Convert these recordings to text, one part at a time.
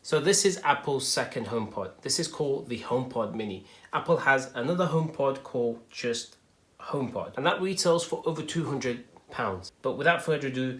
So this is Apple's second HomePod. This is called the HomePod Mini. Apple has another HomePod called just HomePod, and that retails for over £200. But without further ado,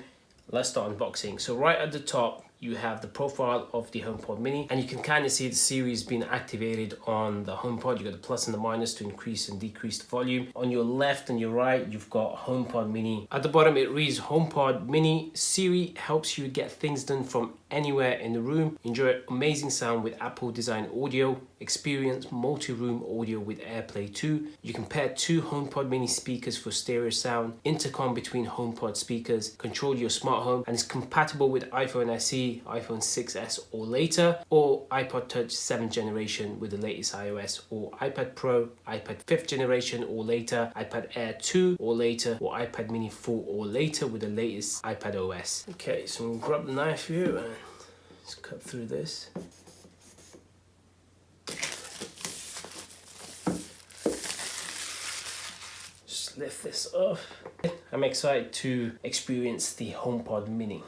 let's start unboxing. So right at the top, you have the profile of the HomePod Mini, and you can kind of see the series being activated on the HomePod. You've got the plus and the minus to increase and decrease the volume. On your left and your right, you've got HomePod Mini. At the bottom, it reads HomePod Mini. Siri helps you get things done from anywhere in the room. Enjoy amazing sound with Apple design audio. Experience multi-room audio with AirPlay 2. You can pair 2 HomePod Mini speakers for stereo sound. Intercom between HomePod speakers. Control your smart home, and it's compatible with iPhone SE, iPhone 6s or later, or iPod Touch 7th generation with the latest iOS, or iPad Pro, iPad 5th generation or later, iPad Air 2 or later, or iPad Mini 4 or later with the latest iPad OS. Okay, so we'll grab the knife here and let's cut through this. Just lift this off. I'm excited to experience the HomePod Mini.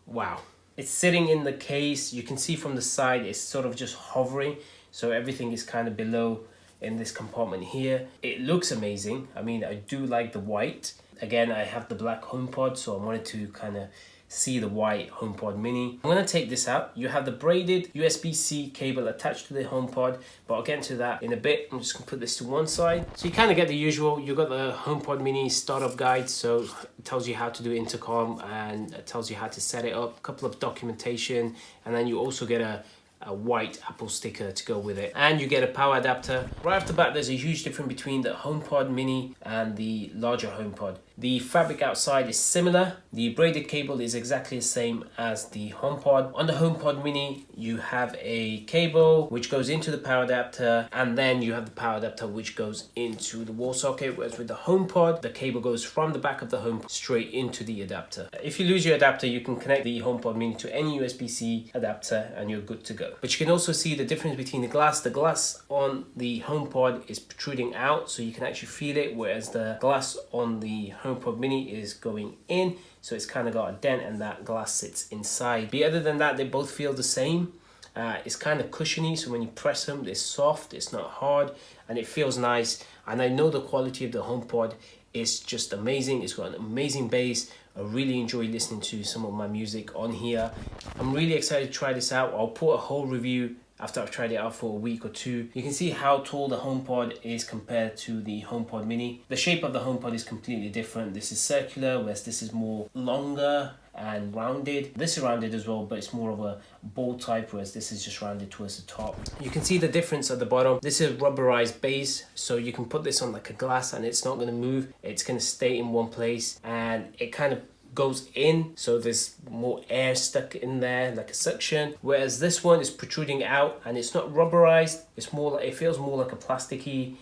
Wow. It's sitting in the case. You can see from the side it's sort of just hovering, so everything is kind of below in this compartment here. It looks amazing. I mean, I do like the white. Again, I have the black HomePod, so I wanted to kind of see the white HomePod Mini. I'm going to take this out. You have the braided USB-C cable attached to the HomePod, but I'll get into that in a bit. I'm just going to put this to one side. So you kind of get the usual. You've got the HomePod Mini startup guide, so it tells you how to do intercom and it tells you how to set it up, a couple of documentation, and then you also get a white Apple sticker to go with it, and you get a power adapter. Right off the bat, there's a huge difference between the HomePod Mini and the larger HomePod. The fabric outside is similar. The braided cable is exactly the same as the HomePod. On the HomePod Mini, you have a cable which goes into the power adapter, and then you have the power adapter which goes into the wall socket, whereas with the HomePod, the cable goes from the back of the HomePod straight into the adapter. If you lose your adapter, you can connect the HomePod Mini to any USB-C adapter and you're good to go. But you can also see the difference between the glass. The glass on the HomePod is protruding out, so you can actually feel it, whereas the glass on the HomePod Mini is going in, so it's kind of got a dent and that glass sits inside. But other than that, they both feel the same. It's kind of cushiony, so when you press them, it's soft, it's not hard, and it feels nice. And I know the quality of the HomePod is just amazing. It's got an amazing bass. I really enjoy listening to some of my music on here. I'm really excited to try this out. I'll put a whole review after I've tried it out for a week or two. You can see how tall the HomePod is compared to the HomePod Mini. The shape of the HomePod is completely different. This is circular, whereas this is more longer and rounded. This is rounded as well, but it's more of a ball type, whereas this is just rounded towards the top. You can see the difference at the bottom. This is rubberized base, so you can put this on like a glass and it's not going to move. It's going to stay in one place, and it kind of goes in, so there's more air stuck in there like a suction, whereas this one is protruding out and it's not rubberized. It's more like, it feels more like a plasticky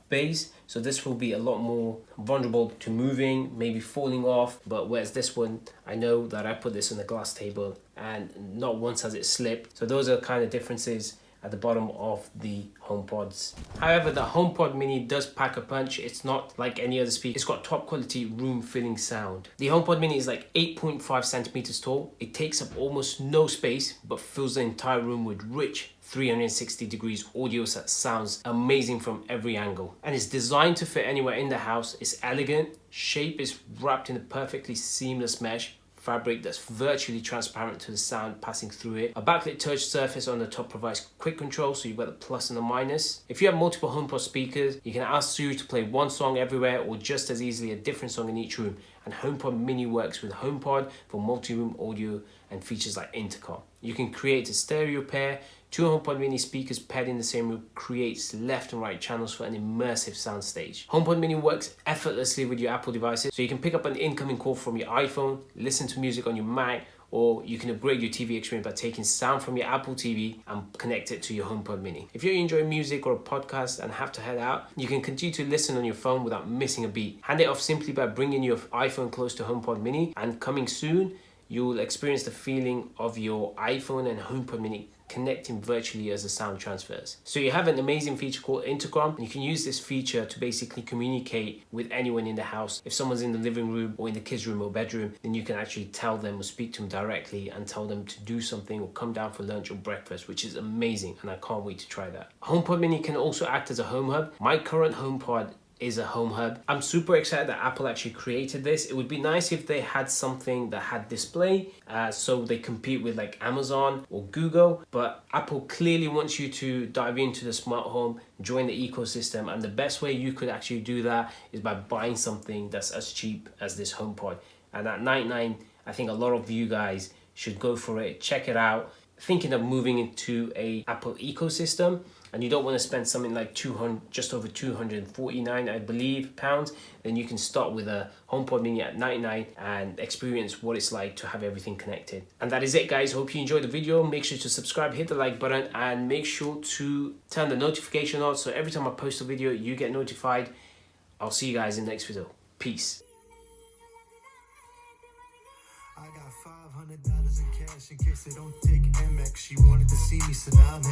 base, so this will be a lot more vulnerable to moving, maybe falling off. But whereas this one, I know that I put this on the glass table and not once has it slipped. So those are kind of differences at the bottom of the HomePods. However, the HomePod Mini does pack a punch. It's not like any other speaker. It's got top quality room filling sound. The HomePod Mini is like 8.5 centimeters tall. It takes up almost no space, but fills the entire room with rich 360 degrees audio that sounds amazing from every angle. And it's designed to fit anywhere in the house. It's elegant. Shape is wrapped in a perfectly seamless mesh fabric that's virtually transparent to the sound passing through it. A backlit touch surface on the top provides quick control, so you've got the plus and the minus. If you have multiple HomePod speakers, you can ask Siri to play one song everywhere, or just as easily a different song in each room. And HomePod Mini works with HomePod for multi-room audio and features like intercom. You can create a stereo pair. 2 HomePod Mini speakers paired in the same room creates left and right channels for an immersive soundstage. HomePod Mini works effortlessly with your Apple devices, so you can pick up an incoming call from your iPhone, listen to music on your Mac, or you can upgrade your TV experience by taking sound from your Apple TV and connect it to your HomePod Mini. If you're enjoying music or a podcast and have to head out, you can continue to listen on your phone without missing a beat. Hand it off simply by bringing your iPhone close to HomePod Mini, and coming soon, you'll experience the feeling of your iPhone and HomePod Mini connecting virtually as the sound transfers. So you have an amazing feature called intercom, and you can use this feature to basically communicate with anyone in the house. If someone's in the living room or in the kids' room or bedroom, then you can actually tell them or speak to them directly and tell them to do something or come down for lunch or breakfast, which is amazing, and I can't wait to try that. HomePod Mini can also act as a home hub. My current HomePod is a home hub. I'm super excited that Apple actually created this. It would be nice if they had something that had display, so they compete with like Amazon or Google, but Apple clearly wants you to dive into the smart home, join the ecosystem, and the best way you could actually do that is by buying something that's as cheap as this HomePod. And at $99, I think a lot of you guys should go for it, check it out. Thinking of moving into a Apple ecosystem, and you don't want to spend something like just over 249, I believe, pounds, then you can start with a HomePod Mini at 99 and experience what it's like to have everything connected. And that is it, guys. Hope you enjoyed the video. Make sure to subscribe, hit the like button, and make sure to turn the notification on so every time I post a video, you get notified. I'll see you guys in the next video. Peace. I got $500 in cash in case they don't take MX. She wanted to see me, so now I'm